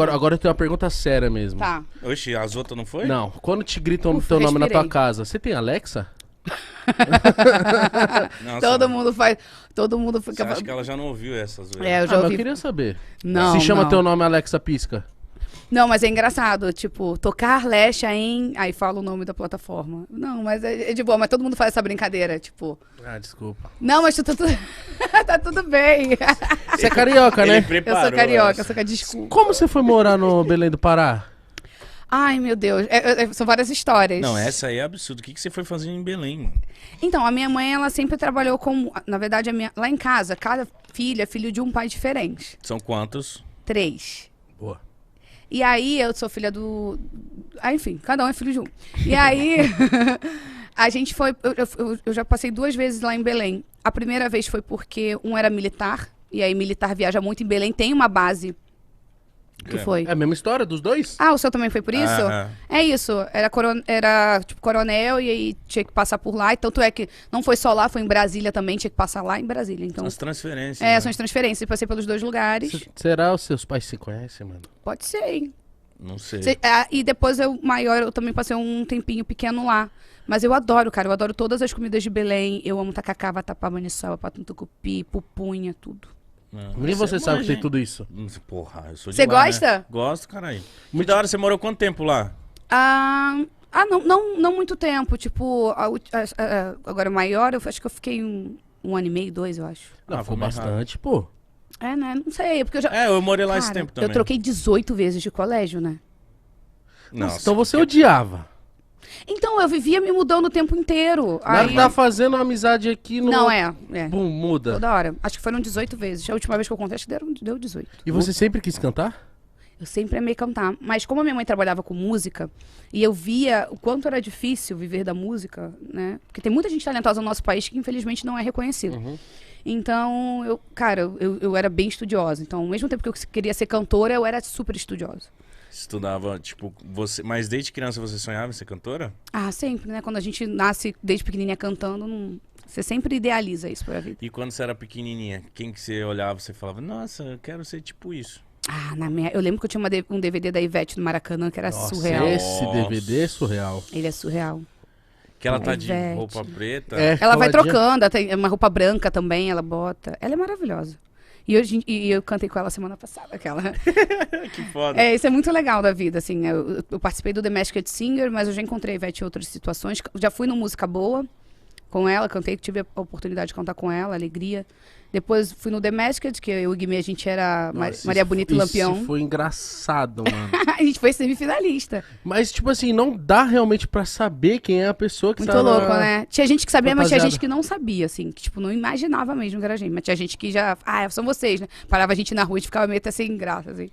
agora eu tenho uma pergunta séria mesmo. Tá. Oxi, as outras não foi? Não, quando te gritam o Ufa, teu nome na tua respirei. casa, você tem Alexa? Nossa, Todo mundo faz. Todo mundo Você fica. acha que ela já não ouviu essas vezes? É, eu já Mas ouvi. eu queria saber. Não, Se chama não. teu nome Alexa Pisca. Não, mas é engraçado, tipo, tocar Lesha em... Aí fala o nome da plataforma. Não, mas é de boa, mas todo mundo faz essa brincadeira, tipo... Ah, desculpa. Não, mas tá tudo, tá tudo bem. Você é carioca, Ele né? Eu preparou sou carioca, essa. só que desculpa. Como você foi morar no Belém do Pará? Ai, meu Deus, são várias histórias. Não, essa aí é absurdo. O que você foi fazer em Belém, mano? Então, a minha mãe, ela sempre trabalhou com... Na verdade, lá em casa, cada filho é filho de um pai diferente. São quantos? 3. Boa. E aí, eu sou filha do... Ah, enfim, cada um é filho de um. E aí, a gente foi... Eu já passei 2 vezes lá em Belém. A primeira vez foi porque um era militar, e aí militar viaja muito em Belém, tem uma base. Que foi? É a mesma história dos dois? Ah, o seu também foi por isso? Aham. É isso. Era tipo coronel e aí tinha que passar por lá. E tanto é que não foi só lá, foi em Brasília também, tinha que passar lá em Brasília. Então, As transferências. é, né? são as transferências. Eu passei pelos 2 lugares. Será os seus pais se conhecem, mano? Pode ser, hein? Não sei. E depois eu também passei um tempinho pequeno lá. Mas eu adoro, cara. Eu adoro todas as comidas de Belém. Eu amo tacacá, vatapá, maniçoba, pato no tucupi, pupunha, tudo. Não, Nem você é sabe que manja, tem hein? tudo isso. Porra, eu sou de Você lá, gosta? Né? Gosto, caralho. Muito da hora. Você morou quanto tempo lá? Não muito tempo. Tipo, agora maior, eu acho que eu fiquei um ano e meio, 2, eu acho. Não, Ah, foi foi mais bastante, pô. É, né? Não sei, porque eu já... É, eu morei lá esse Cara, tempo também. eu troquei 18 vezes de colégio, né? Nossa, Então você odiava. Então, eu vivia me mudando o tempo inteiro. Nada Aí... tá fazendo uma amizade aqui no... Não, é. Bum, muda. Toda hora. Acho que foram 18 vezes. A última vez que eu contei, acho que deu 18. E você sempre quis cantar? Eu sempre amei cantar. Mas como a minha mãe trabalhava com música, e eu via o quanto era difícil viver da música, né? Porque tem muita gente talentosa no nosso país que, infelizmente, não é reconhecida. Então, eu era bem estudiosa. Então, ao mesmo tempo que eu queria ser cantora, eu era super estudiosa. Estudava, tipo, você... Mas desde criança você sonhava em ser cantora? Ah, sempre, né? Quando a gente nasce desde pequenininha cantando, você sempre idealiza isso pra vida. E quando você era pequenininha, quem que você olhava, você falava, nossa, eu quero ser tipo isso. Ah, eu lembro que eu tinha um DVD da Ivete no Maracanã, que era Nossa, surreal. esse DVD é surreal. Ele é surreal. Que ela tá de Ivete. roupa preta. É, Ela vai coladinha. trocando, ela tem uma roupa branca também, ela bota. Ela é maravilhosa. E eu cantei com ela semana passada, aquela. Que foda. É, isso é muito legal da vida, assim. Eu participei do The Masked Singer, mas eu já encontrei a Ivete em outras situações. Já fui no Música Boa com ela, cantei, tive a oportunidade de cantar com ela, alegria. Depois fui no The Masked, que eu e o Guimê, a gente era Nossa, Maria Bonita e Lampião. Isso foi engraçado, mano. A gente foi semifinalista. Mas, tipo assim, não dá realmente pra saber quem é a pessoa que Muito tá louco, né? Tinha gente que sabia, mas tinha fantasiada. gente que não sabia, assim. Que, tipo, não imaginava mesmo que era a gente. Mas tinha gente que já... Ah, são vocês, né? Parava a gente na rua e ficava meio até sem graça, assim.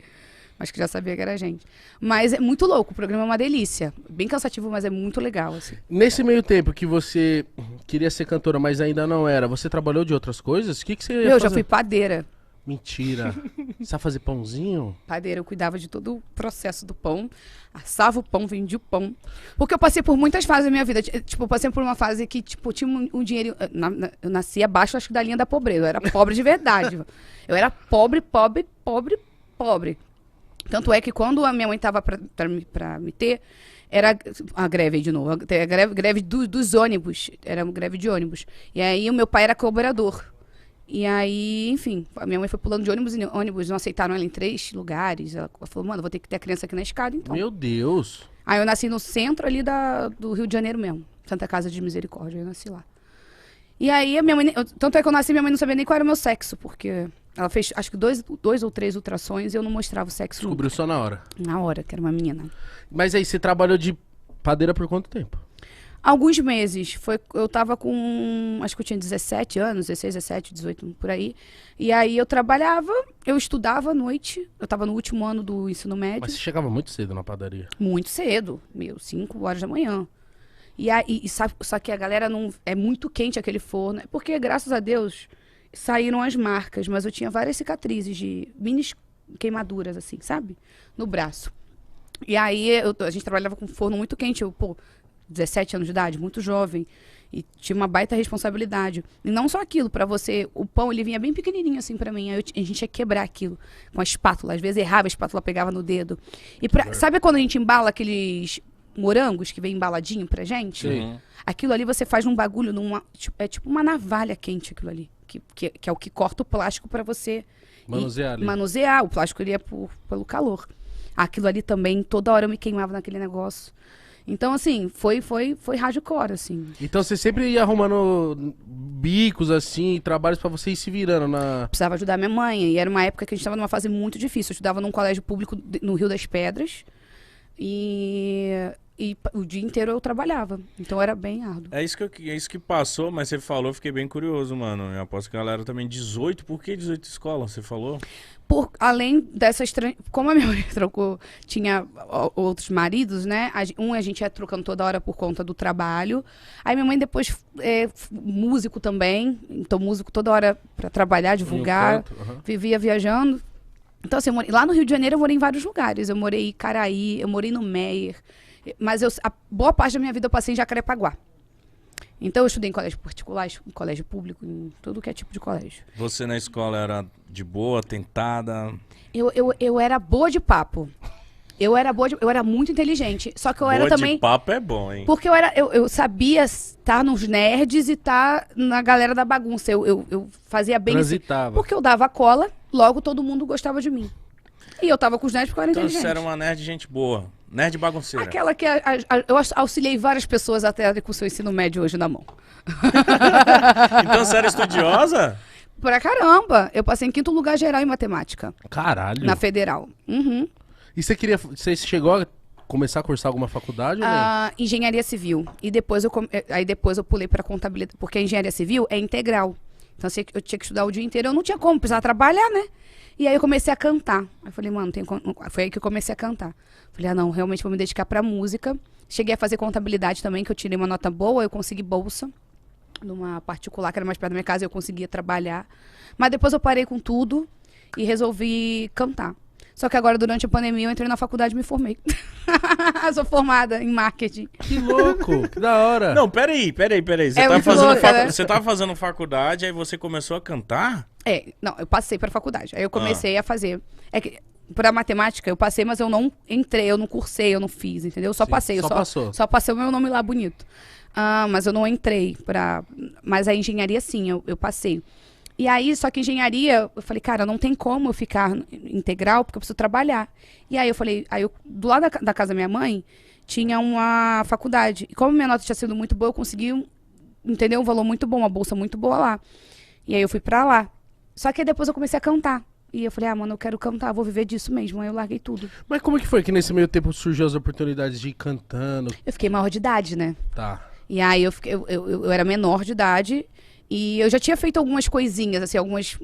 Mas que já sabia que era a gente. Mas é muito louco. O programa é uma delícia. Bem cansativo, mas é muito legal, assim. Nesse meio tempo que você queria ser cantora, mas ainda não era, você trabalhou de outras coisas? O que você ia Eu já fazer? fui padeira. Mentira. Sabe fazer pãozinho? Padeira, eu cuidava de todo o processo do pão. Assava o pão, vendia o pão. Porque eu passei por muitas fases da minha vida. Tipo, eu passei por uma fase que, tipo, tinha um dinheiro... Eu nasci abaixo, acho que da linha da pobreza. Eu era pobre de verdade. Eu era pobre, pobre, pobre, pobre. Tanto é que quando a minha mãe tava pra me ter, era a greve aí de novo. A greve dos ônibus. Era uma greve de ônibus. E aí o meu pai era cobrador. E aí, enfim, a minha mãe foi pulando de ônibus e ônibus não aceitaram ela em 3 lugares. Ela falou, mano, vou ter que ter a criança aqui na escada, então. Meu Deus. Aí eu nasci no centro ali do Rio de Janeiro mesmo. Santa Casa de Misericórdia, eu nasci lá. E aí a minha mãe, tanto é que eu nasci, minha mãe não sabia nem qual era o meu sexo, porque ela fez, acho que 2 ou 3 ultrassons e eu não mostrava o sexo Descobriu só na hora. nunca. Na hora, que era uma menina. Mas aí, você trabalhou de padeira por quanto tempo? Alguns meses. Eu tava com, acho que eu tinha 17 anos, 16, 17, 18, por aí. E aí eu trabalhava, eu estudava à noite. Eu tava no último ano do ensino médio. Mas você chegava muito cedo na padaria. Muito cedo, 5 horas da manhã. E aí, só que a galera não... É muito quente aquele forno. Porque, graças a Deus, saíram as marcas. Mas eu tinha várias cicatrizes de mini queimaduras, assim, sabe? No braço. E aí, a gente trabalhava com forno muito quente. 17 anos de idade, muito jovem. E tinha uma baita responsabilidade. E não só aquilo, pra você, o pão, ele vinha bem pequenininho assim pra mim. Aí a gente ia quebrar aquilo com a espátula. Às vezes errava, a espátula pegava no dedo. E sabe quando a gente embala aqueles morangos que vem embaladinho pra gente? Sim. Aquilo ali você faz num bagulho, é tipo uma navalha quente aquilo ali. Que é o que corta o plástico pra você Manusear ali. manusear. O plástico iria pelo calor. Aquilo ali também, toda hora eu me queimava naquele negócio. Então, assim, foi hardcore, assim. Então você sempre ia arrumando bicos, assim, trabalhos pra você ir se virando na... Precisava ajudar minha mãe. E era uma época que a gente estava numa fase muito difícil. Eu estudava num colégio público no Rio das Pedras. E o dia inteiro eu trabalhava. Então era bem árduo. É isso que passou, mas você falou, eu fiquei bem curioso, mano. Eu aposto que a galera também 18. Por que 18 escolas, você falou? Além dessas... Como a minha mãe tinha outros maridos, né? A gente ia trocando toda hora por conta do trabalho. Aí minha mãe depois músico também. Então músico toda hora pra trabalhar, divulgar. Vivia viajando. Então assim, lá no Rio de Janeiro eu morei em vários lugares. Eu morei em Caraí, eu morei no Meier. Mas a boa parte da minha vida eu passei em Jacarepaguá. Então eu estudei em colégio particular, em colégio público, em tudo que é tipo de colégio. Você na escola era de boa, tentada? Eu era boa de papo. Eu era muito inteligente. Só que eu era Boa também... de papo é bom, hein? Porque eu sabia estar nos nerds e estar na galera da bagunça. Eu fazia bem... Transitava. Porque eu dava cola, logo todo mundo gostava de mim. E eu tava com os nerds porque eu era Então inteligente. você era uma nerd gente boa. Nerd bagunceira. Aquela que eu auxiliei várias pessoas até com o seu ensino médio hoje na mão. Então você era estudiosa? Pra caramba! Eu passei em 5º lugar geral em matemática. Caralho. Na federal. Uhum. E você chegou a começar a cursar alguma faculdade ou não? Engenharia civil. E depois eu pulei pra contabilidade. Porque a engenharia civil é integral. Então assim, eu tinha que estudar o dia inteiro. Eu não tinha como, precisava trabalhar, né? E aí eu comecei a cantar. Aí eu falei, mano, foi aí que eu comecei a cantar. Falei, não, realmente vou me dedicar pra música. Cheguei a fazer contabilidade também, que eu tirei uma nota boa, eu consegui bolsa. Numa particular, que era mais perto da minha casa, eu conseguia trabalhar. Mas depois eu parei com tudo e resolvi cantar. Só que agora, durante a pandemia, eu entrei na faculdade e me formei. Sou formada em marketing. Que louco, que da hora. Não, peraí. Você tava fazendo faculdade, aí você começou a cantar? Não, eu passei pra faculdade. Aí eu comecei a fazer. Pra matemática, eu passei, mas eu não entrei, eu não cursei, eu não fiz, entendeu? Eu só passei. Só passei o meu nome lá bonito. Mas eu não entrei Mas a engenharia, sim, eu passei. E aí, só que engenharia, eu falei, cara, não tem como eu ficar integral, porque eu preciso trabalhar. E aí eu falei, do lado da casa da minha mãe, tinha uma faculdade. E como minha nota tinha sido muito boa, eu consegui, entendeu? Um valor muito bom, uma bolsa muito boa lá. E aí eu fui pra lá. Só que aí depois eu comecei a cantar. E eu falei, mano, eu quero cantar, vou viver disso mesmo. Aí eu larguei tudo. Mas como é que foi que nesse meio tempo surgiu as oportunidades de ir cantando? Eu fiquei maior de idade, né? Tá. E aí eu era menor de idade. E eu já tinha feito algumas coisinhas, assim, algumas...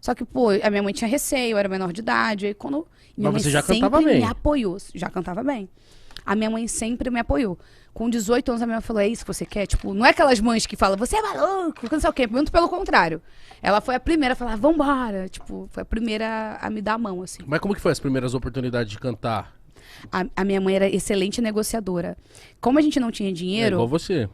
Só que, pô, a minha mãe tinha receio, eu era menor de idade. Aí quando... Minha mãe você já cantava bem? Me apoiou, já cantava bem. A minha mãe sempre me apoiou. Com 18 anos, a minha mãe falou, é isso que você quer? Tipo, não é aquelas mães que falam, você é maluco, não sei o quê. Muito pelo contrário. Ela foi a primeira a falar, vambora. Tipo, foi a primeira a me dar a mão, assim. Mas como que foi as primeiras oportunidades de cantar? A minha mãe era excelente negociadora. Como a gente não tinha dinheiro... Igual você.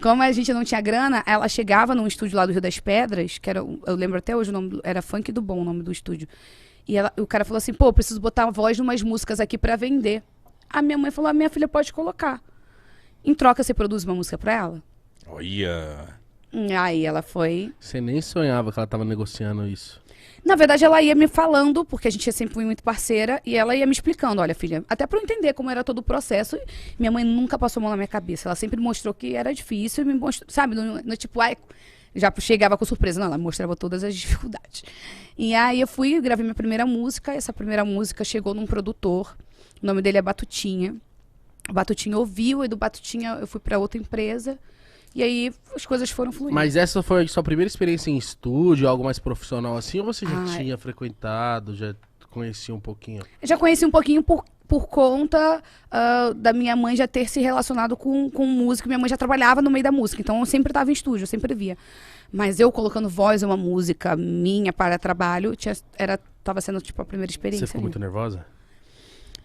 Como a gente não tinha grana, ela chegava num estúdio lá do Rio das Pedras, que era, eu lembro até hoje, o nome era Funk do Bom, o nome do estúdio. E o cara falou assim, pô, preciso botar a voz de umas músicas aqui pra vender. A minha mãe falou, minha filha pode colocar. Em troca, você produz uma música pra ela? Olha. Aí ela foi... Você nem sonhava que ela tava negociando isso. Na verdade, ela ia me falando, porque a gente sempre foi muito parceira, e ela ia me explicando, olha, filha, até pra eu entender como era todo o processo. Minha mãe nunca passou a mão na minha cabeça. Ela sempre mostrou que era difícil, e me mostrou, sabe, no tipo, já chegava com surpresa. Não, ela mostrava todas as dificuldades. E aí eu fui, gravei minha primeira música, essa primeira música chegou num produtor, o nome dele é Batutinha. O Batutinha ouviu, e do Batutinha eu fui pra outra empresa. E aí as coisas foram fluindo. Mas essa foi a sua primeira experiência em estúdio, algo mais profissional assim? Ou você já tinha frequentado, já conhecia um pouquinho? Eu já conheci um pouquinho por conta da minha mãe já ter se relacionado com música. Minha mãe já trabalhava no meio da música, então eu sempre estava em estúdio, eu sempre via. Mas eu colocando voz a uma música minha para trabalho, estava sendo tipo a primeira experiência. Você ficou muito nervosa?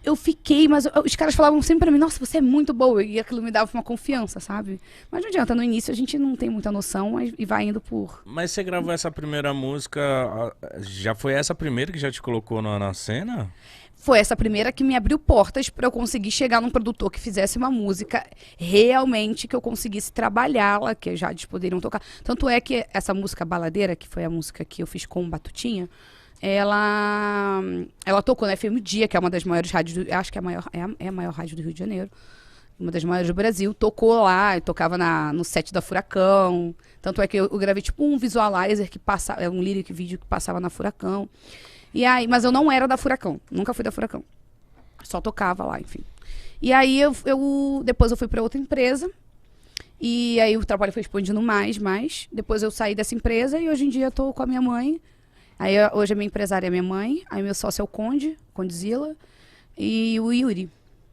eu fiquei, mas os caras falavam sempre pra mim, nossa, você é muito boa. E aquilo me dava uma confiança, sabe? Mas não adianta, no início a gente não tem muita noção e vai indo por... Mas você gravou essa primeira música, já foi essa primeira que já te colocou na cena? Foi essa primeira que me abriu portas pra eu conseguir chegar num produtor que fizesse uma música realmente que eu conseguisse trabalhá-la, que já eles poderiam tocar. Tanto é que essa música Baladeira, que foi a música que eu fiz com o Batutinha, ela tocou na FM Dia, que é uma das maiores rádios, acho que é a maior rádio do Rio de Janeiro, uma das maiores do Brasil. Tocou lá, eu tocava no set da Furacão. Tanto é que eu gravei tipo um visualizer que passava, um lyric vídeo que passava na Furacão. E aí, mas eu não era da Furacão, nunca fui da Furacão. Só tocava lá, enfim. E aí depois eu fui para outra empresa. E aí o trabalho foi expandindo mais. Depois eu saí dessa empresa e hoje em dia eu tô com a minha mãe. Aí hoje a minha empresária é minha mãe, aí meu sócio é o Condezilla e o Yuri.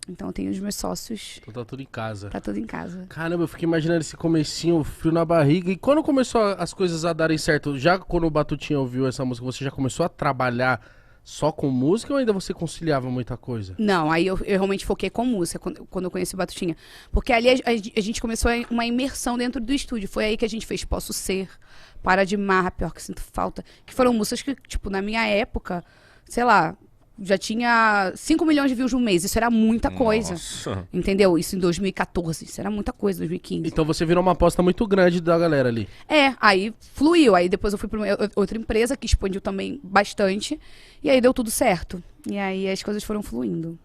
Então eu tenho os meus sócios. Então tá tudo em casa. Tá tudo em casa. Caramba, eu fiquei imaginando esse comecinho, frio na barriga. E quando começou as coisas a darem certo, já quando o Batutinha ouviu essa música, você já começou a trabalhar só com música ou ainda você conciliava muita coisa? Não, aí eu realmente foquei com música quando eu conheci o Batutinha. Porque ali a gente começou uma imersão dentro do estúdio. Foi aí que a gente fez Posso Ser, Para de Mar, Pior Que Sinto Falta. Que foram músicas que, tipo, na minha época, sei lá, já tinha 5 milhões de views no mês. Isso era muita coisa. Nossa. Entendeu? Isso em 2014. Isso era muita coisa, 2015. Então você virou uma aposta muito grande da galera ali. Aí fluiu. Aí depois eu fui para outra empresa que expandiu também bastante. E aí deu tudo certo. E aí as coisas foram fluindo.